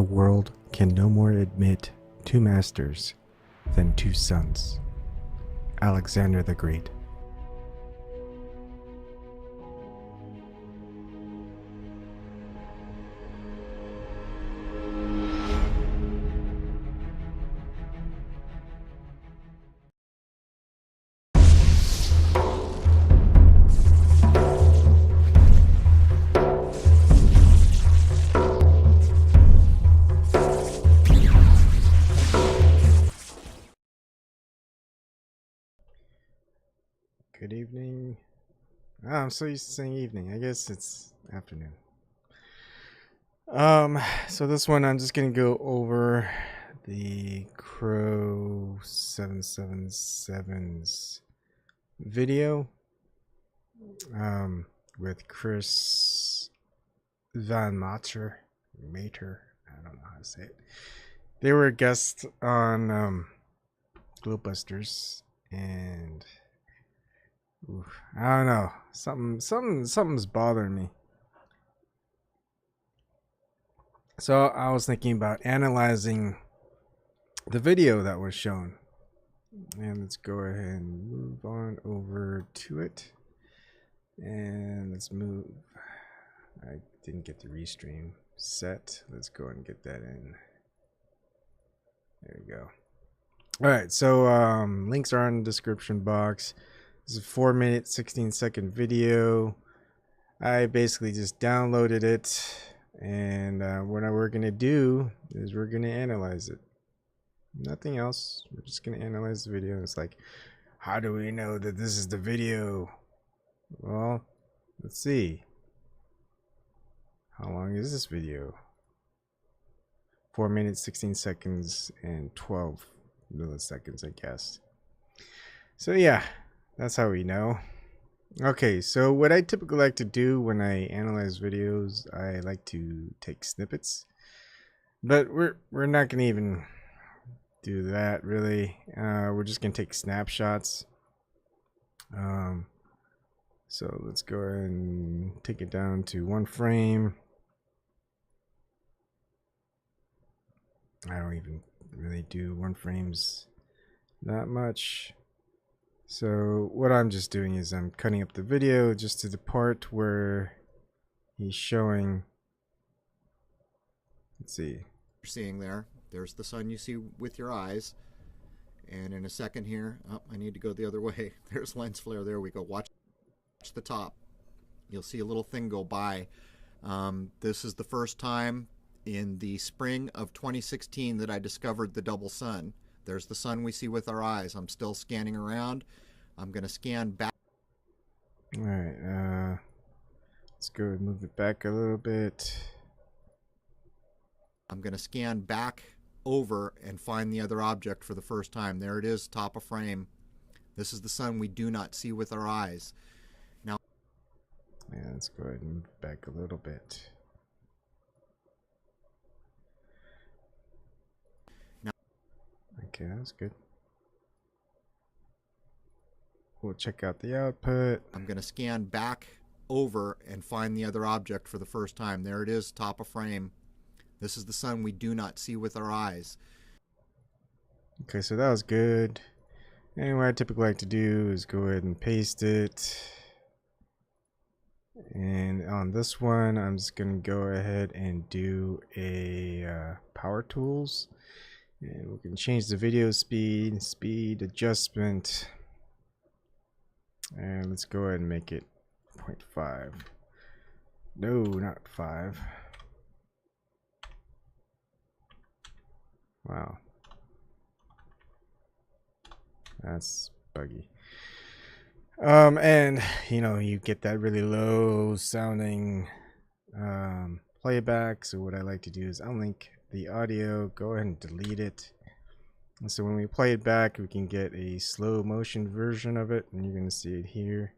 The world can no more admit two masters than two sons. Alexander the Great. Good evening. Oh, I'm so used to saying evening. I guess it's afternoon. So this one I'm just gonna go over the Crrow777's video with Chris Van Mater. I don't know how to say it. They were a guest on Globebusters, and I don't know. Something's bothering me. So I was thinking about analyzing the video that was shown. And let's go ahead and move on over to it. And let's move. I didn't get the restream set. Let's go and get that in. There we go. Alright, so links are in the description box. This is a 4-minute, 16-second video. I basically just downloaded it, and what we're going to do is we're going to analyze it. Nothing else. We're just going to analyze the video. It's like, how do we know that this is the video? Well, let's see. How long is this video? 4 minutes, 16 seconds, and 12 milliseconds, I guess. So yeah. That's how we know. Okay, so what I typically like to do when I analyze videos, I like to take snippets. But we're not going to even do that, really. We're just going to take snapshots. So let's go ahead and take it down to 1 frame. I don't even really do 1 frames that much. So what I'm just doing is I'm cutting up the video just to the part where he's showing. Let's see. You're seeing there's the sun you see with your eyes. And in a second here, oh, I need to go the other way. There's lens flare. There we go. Watch the top. You'll see a little thing go by. This is the first time in the spring of 2016 that I discovered the double sun. There's the sun we see with our eyes. I'm still scanning around. I'm going to scan back. All right. Let's go and move it back a little bit. I'm going to scan back over and find the other object for the first time. There it is, top of frame. This is the sun we do not see with our eyes. Now, yeah, let's go ahead and move it back a little bit. Okay, that's good. We'll check out the output. I'm going to scan back over and find the other object for the first time. There it is, top of frame. This is the sun we do not see with our eyes. Okay, so that was good. And what I typically like to do is go ahead and paste it. And on this one, I'm just going to go ahead and do a power tools. And we can change the video speed adjustment. And let's go ahead and make it 0.5. No, not 5. Wow. That's buggy. And you know, you get that really low sounding playback. So what I like to do is unlink the audio, go ahead and delete it. And so when we play it back, we can get a slow motion version of it, and you're going to see it here.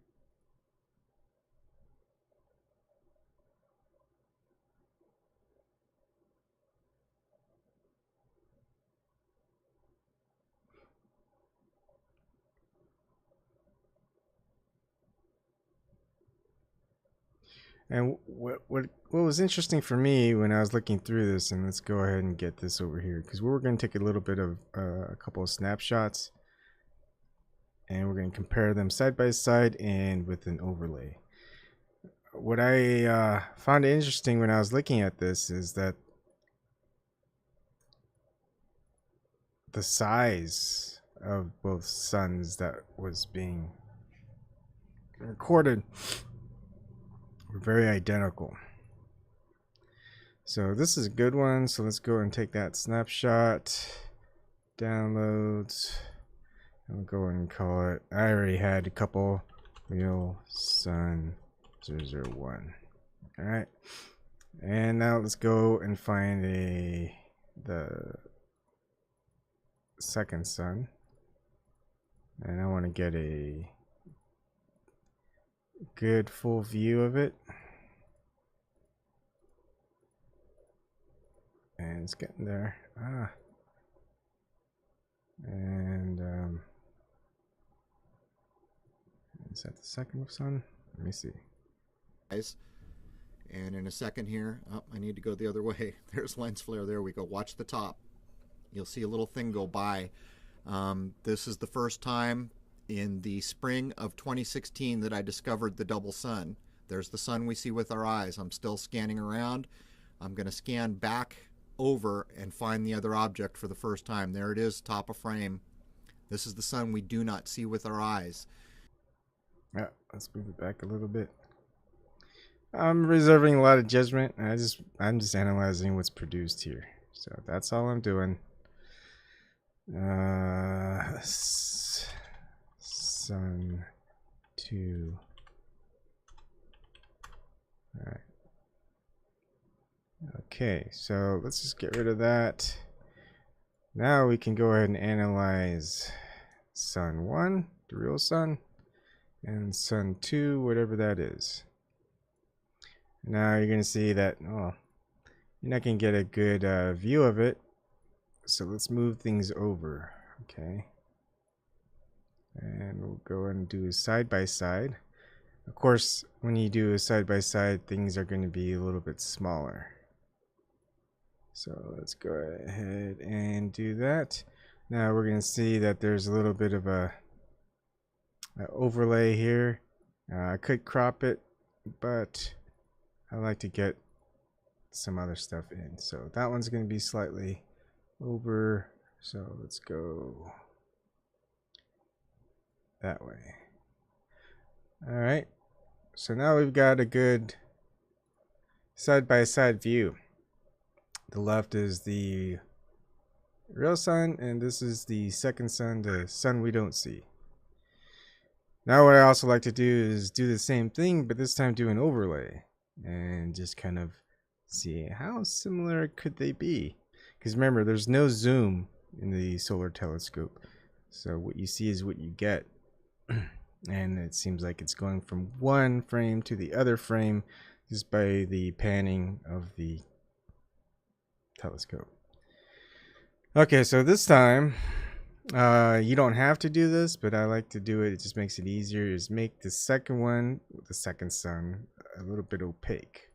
And what was interesting for me when I was looking through this, and let's go ahead and get this over here, because we're going to take a little bit of a couple of snapshots, and we're going to compare them side by side and with an overlay. What I found interesting when I was looking at this is that the size of both suns that was being recorded were very identical. So this is a good one. So let's go and take that snapshot, downloads, and we'll go and call it. I already had a couple. Real Sun 001. All right, and now let's go and find the second sun, and I want to get a good full view of it. And it's getting there. And is that the second sun? Let me see. And in a second here, I need to go the other way. There's lens flare. There we go. Watch the top. You'll see a little thing go by. This is the first time in the spring of 2016 that I discovered the double sun. There's the sun we see with our eyes. I'm still scanning around. I'm going to scan back over and find the other object for the first time. There it is, top of frame. This is the sun we do not see with our eyes. Yeah, let's move it back a little bit. I'm reserving a lot of judgment. I'm just analyzing what's produced here. So that's all I'm doing. Sun 2. All right. Okay, so let's just get rid of that. Now we can go ahead and analyze Sun 1, the real sun, and Sun 2, whatever that is. Now you're going to see that, oh, you're not going to get a good view of it. So let's move things over, okay? And we'll go and do a side by side. Of course, when you do a side by side, things are going to be a little bit smaller. So let's go ahead and do that. Now we're going to see that there's a little bit of a overlay here. I could crop it, but I like to get some other stuff in. So that one's going to be slightly over. So let's go that way. All right. So now we've got a good side-by-side view. The left is the real sun, and this is the second sun, the sun we don't see. Now what I also like to do is do the same thing, but this time do an overlay and just kind of see how similar could they be. Because remember, there's no zoom in the solar telescope. So what you see is what you get. And it seems like it's going from one frame to the other frame just by the panning of the telescope. Okay, so this time you don't have to do this, but I like to do it. It just makes it easier. Is make the second one, the second sun, a little bit opaque.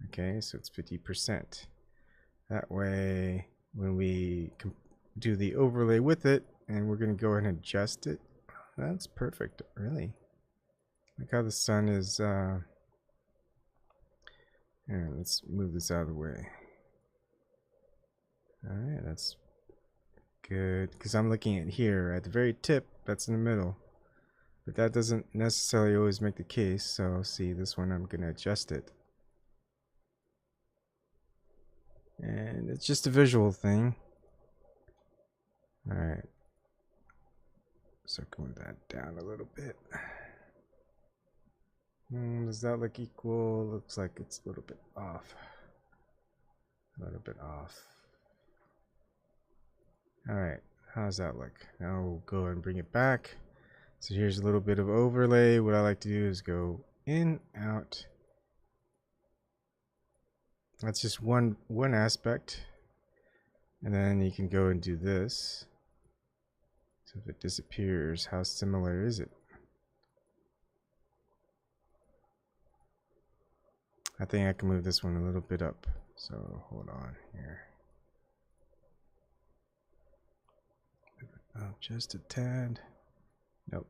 Okay, so it's 50%. That way, when we do the overlay with it, and we're going to go ahead and adjust it, that's perfect, really. Look how the sun is. Here, let's move this out of the way. All right, that's good, because I'm looking at here at the very tip. That's in the middle, but that doesn't necessarily always make the case. So see, this one I'm going to adjust it. And it's just a visual thing. All right. So move that down a little bit. Does that look equal? Looks like it's a little bit off. A little bit off. All right. How does that look? Now we'll go and bring it back. So here's a little bit of overlay. What I like to do is go in, out. That's just one aspect, and then you can go and do this. So if it disappears, how similar is it? think I can move this one a little bit up. So hold on here. Oh, just a tad. Nope.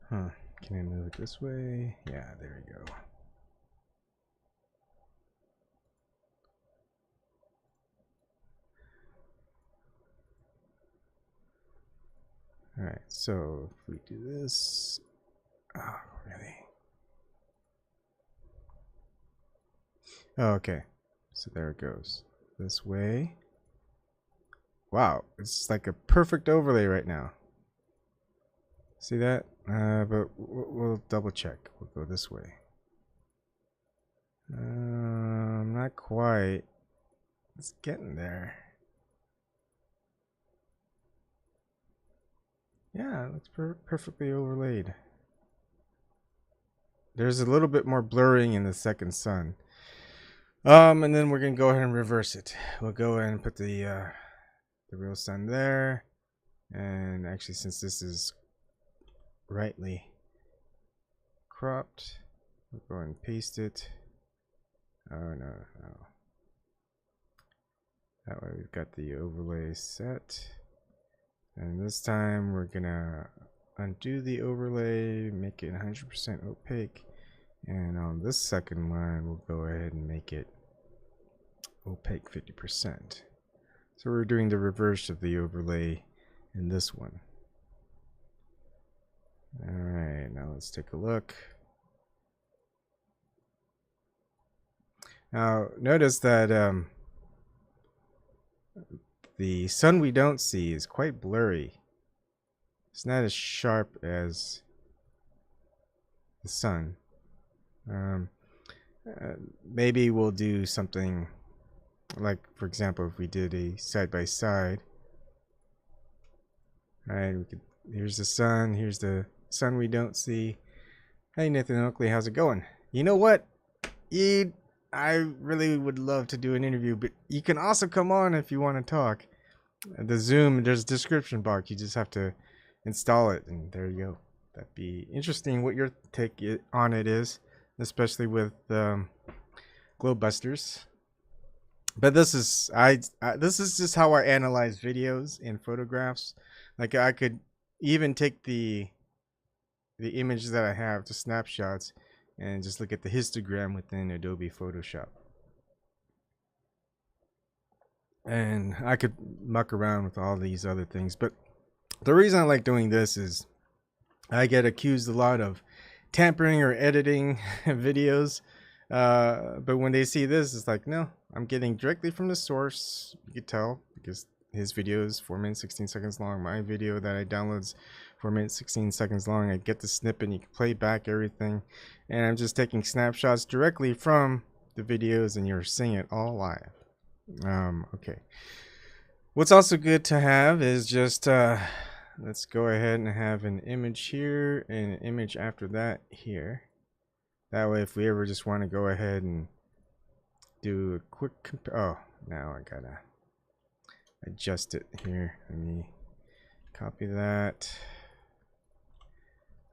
Huh. Can I move it this way? Yeah, there we go. Alright, so if we do this. Oh, really? Oh, okay. So there it goes. This way. Wow, it's like a perfect overlay right now. See that? But we'll double check. We'll go this way. Not quite. It's getting there. Yeah, it looks perfectly overlaid. There's a little bit more blurring in the second sun. And then we're gonna go ahead and reverse it. We'll go ahead and put the real sun there. And actually, since this is rightly cropped, we'll go and paste it. Oh no. That way we've got the overlay set. And this time we're gonna undo the overlay, make it 100% opaque. And on this second line, we'll go ahead and make it opaque 50%. So we're doing the reverse of the overlay in this one. Alright, now let's take a look. Now notice that the sun we don't see is quite blurry. It's not as sharp as the sun. Maybe we'll do something like, for example, if we did a side-by-side. Alright, here's the sun, here's the sun we don't see. Hey Nathan Oakley, how's it going? You know what? I really would love to do an interview, but you can also come on if you want to talk. The Zoom, there's a description box. You just have to install it, and there you go. That'd be interesting what your take on it is, especially with Globebusters. But this is this is just how I analyze videos and photographs. Like I could even take the images that I have to snapshots and just look at the histogram within Adobe Photoshop. And I could muck around with all these other things. But the reason I like doing this is I get accused a lot of tampering or editing videos. But when they see this, it's like, no, I'm getting directly from the source. You can tell because his video is 4 minutes 16 seconds long. My video that I download is 4 minutes 16 seconds long. I get the snippet and you can play back everything. And I'm just taking snapshots directly from the videos and you're seeing it all live. Okay. What's also good to have is just let's go ahead and have an image here and an image after that here. That way if we ever just want to go ahead and do a quick oh, now I gotta adjust it here. Let me copy that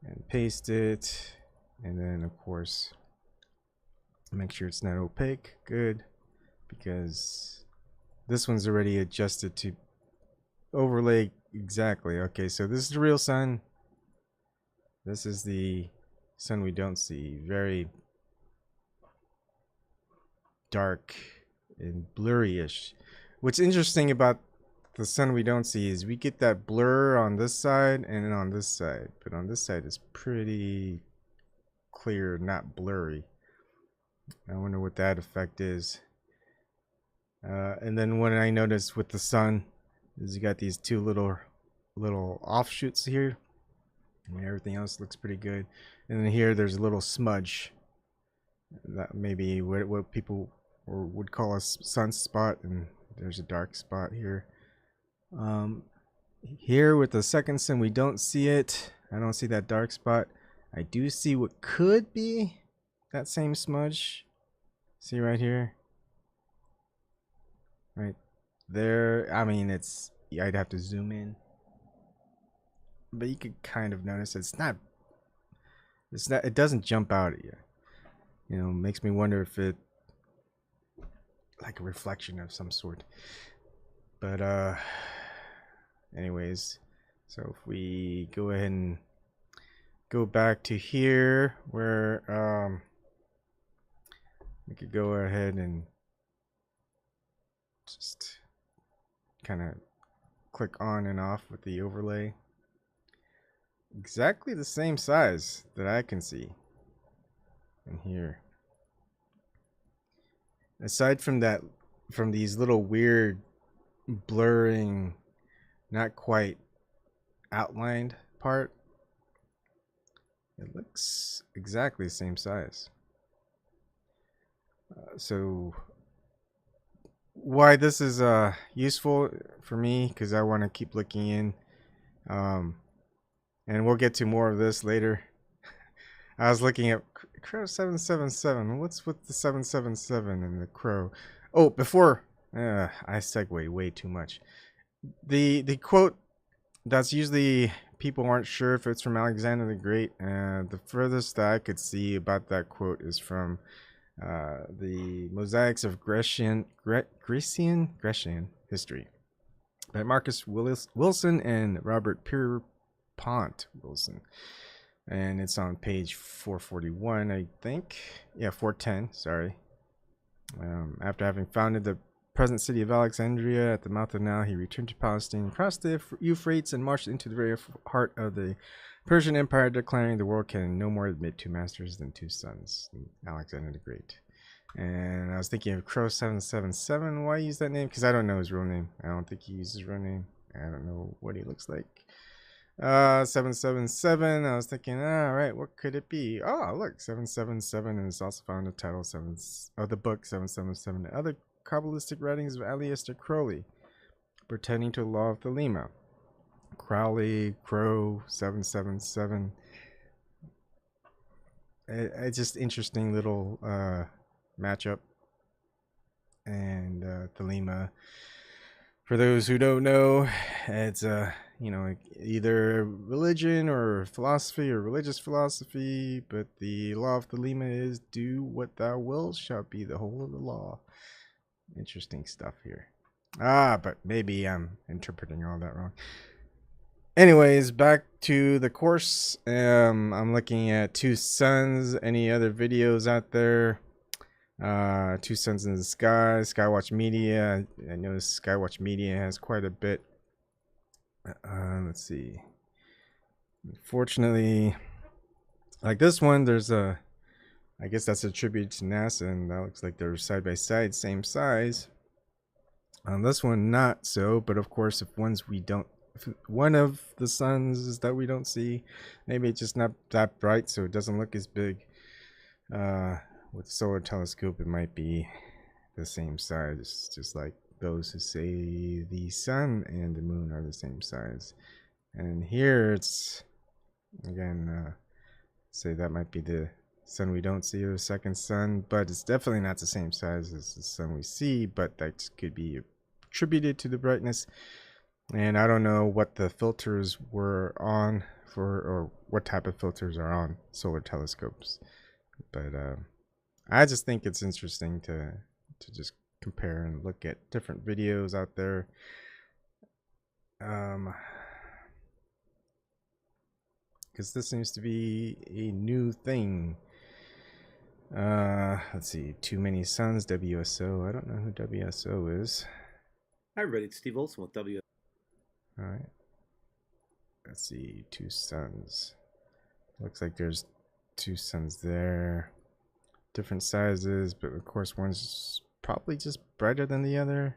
and paste it, and then of course make sure it's not opaque. Good, because this one's already adjusted to overlay exactly. Okay, so this is the real sun. This is the sun we don't see. Very dark and blurry-ish. What's interesting about the sun we don't see is we get that blur on this side and on this side, but on this side is pretty clear, not blurry. I wonder what that effect is. And then what I noticed with the sun is you got these two little offshoots here. I mean, everything else looks pretty good. And then here there's a little smudge. That may be what people would call a sunspot, and there's a dark spot here. Here with the second sun we don't see it. I don't see that dark spot. I do see what could be that same smudge. See right here? Right there. I mean, it's, I'd have to zoom in, but you could kind of notice it's not it's not, it doesn't jump out at you. You know, makes me wonder if it like a reflection of some sort. But anyways, so if we go ahead and go back to here where we could go ahead and just kind of click on and off with the overlay. Exactly the same size that I can see in here. Aside from that, from these little weird blurring, not quite outlined part, it looks exactly the same size. So why this is useful for me, because I want to keep looking in, and we'll get to more of this later. I was looking at Crrow777. What's with the 777 and the crow? Oh, before I segue way too much. The quote that's usually people aren't sure if it's from Alexander the Great. The furthest that I could see about that quote is from the Mosaics of Grecian History by Marcus Wilson and Robert Pierpont Wilson. And it's on page 441, I think. Yeah, 410, sorry. After having founded the present city of Alexandria at the mouth of the Nile, he returned to Palestine, crossed the Euphrates, and marched into the very heart of the Persian Empire, declaring the world can no more admit two masters than two sons. Alexander the Great. And I was thinking of Crrow777. Why use that name? Because I don't know his real name. I don't think he uses his real name. I don't know what he looks like. 777. I was thinking, all right, what could it be? Oh, look, 777, and it's also found in the title of the book 777, and other Kabbalistic writings of Aleister Crowley, pertaining to the law of Thelema. Crowley, Crow, 777. It's just interesting little matchup. And Thelema, for those who don't know, it's you know, either religion or philosophy or religious philosophy, but the law of Thelema is do what thou wilt shall be the whole of the law. Interesting stuff here. But maybe I'm interpreting all that wrong. Anyways, back to the course. I'm looking at Two Suns. Any other videos out there? Two Suns in the Sky, Skywatch Media. I noticed Skywatch Media has quite a bit. Let's see. Unfortunately, like this one, there's a, I guess that's a tribute to NASA, and that looks like they're side by side, same size. On this one, not so, but of course, if one of the suns is that we don't see, maybe it's just not that bright, so it doesn't look as big. With the solar telescope, it might be the same size, just like those who say the sun and the moon are the same size. And here it's, again, say that might be the sun we don't see, or the second sun, but it's definitely not the same size as the sun we see, but that could be attributed to the brightness. And I don't know what the filters were on for, or what type of filters are on solar telescopes, but I just think it's interesting to just compare and look at different videos out there. Because this seems to be a new thing. Let's see. Too Many Suns, WSO. I don't know who WSO is. Hi, everybody. It's Steve Olson with W. All right. Let's see. Two Suns. Looks like there's two suns there. Different sizes, but of course one's probably just brighter than the other.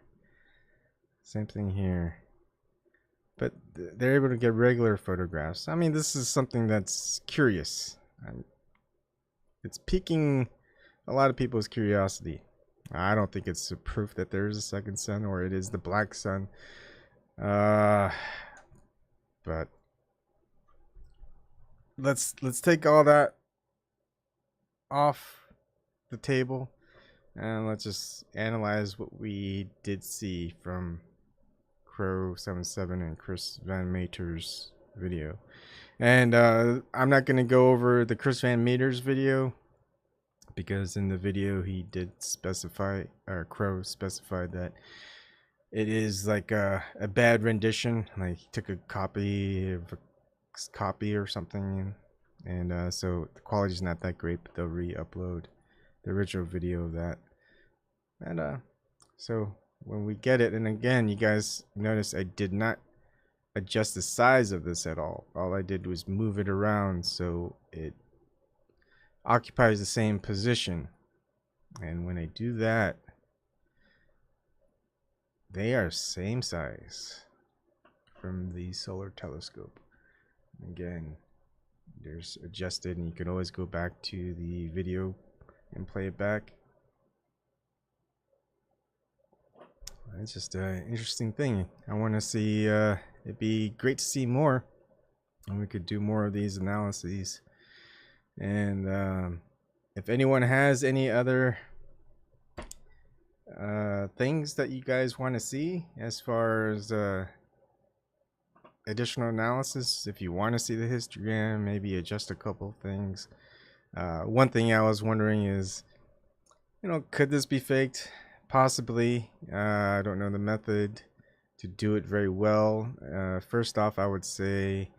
Same thing here. But they're able to get regular photographs. I mean, this is something that's curious. It's piquing a lot of people's curiosity. I don't think it's a proof that there is a second sun, or it is the black sun. But let's take all that off the table, and let's just analyze what we did see from Crrow777 and Chris Van Meter's video. And I'm not going to go over the Chris Van Meter's video, because in the video he did specify, or Crow specified, that it is like a bad rendition. Like he took a copy of a copy or something, and so the quality is not that great, but they'll re-upload the original video of that. And so when we get it, and again, you guys notice I did not adjust the size of this at all. All I did was move it around so it occupies the same position. And when I do that, they are same size from the solar telescope. Again, there's adjusted, and you can always go back to the video and play it back. It's just an interesting thing. I want to see, it'd be great to see more, and we could do more of these analyses. And if anyone has any other things that you guys want to see as far as additional analysis, if you want to see the histogram, maybe adjust a couple of things. One thing I was wondering is, could this be faked? Possibly. I don't know the method to do it very well. First off, I would say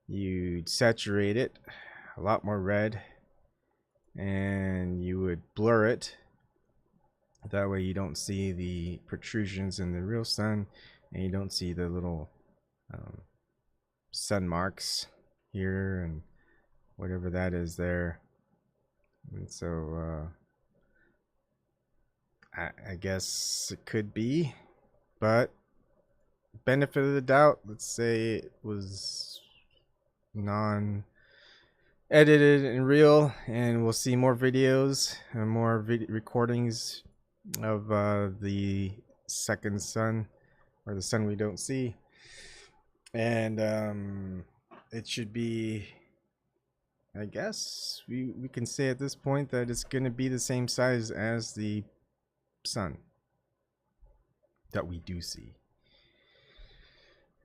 you'd saturate it a lot more red, and you would blur it. That way you don't see the protrusions in the real sun, and you don't see the little sun marks here and whatever that is there. And so I guess it could be, but benefit of the doubt, let's say it was non-edited and real, and we'll see more videos and more recordings of the second sun, or the sun we don't see. And it should be, I guess we can say at this point that it's going to be the same size as the sun that we do see.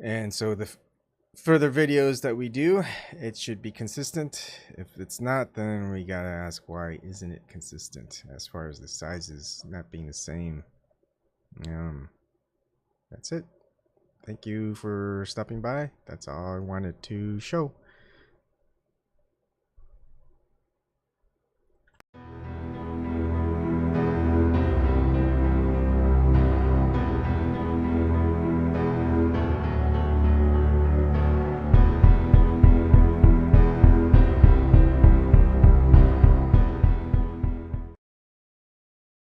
And so the further videos that we do, it should be consistent. If it's not, then we gotta ask, why isn't it consistent as far as the sizes not being the same? That's it. Thank you for stopping by. That's all I wanted to show.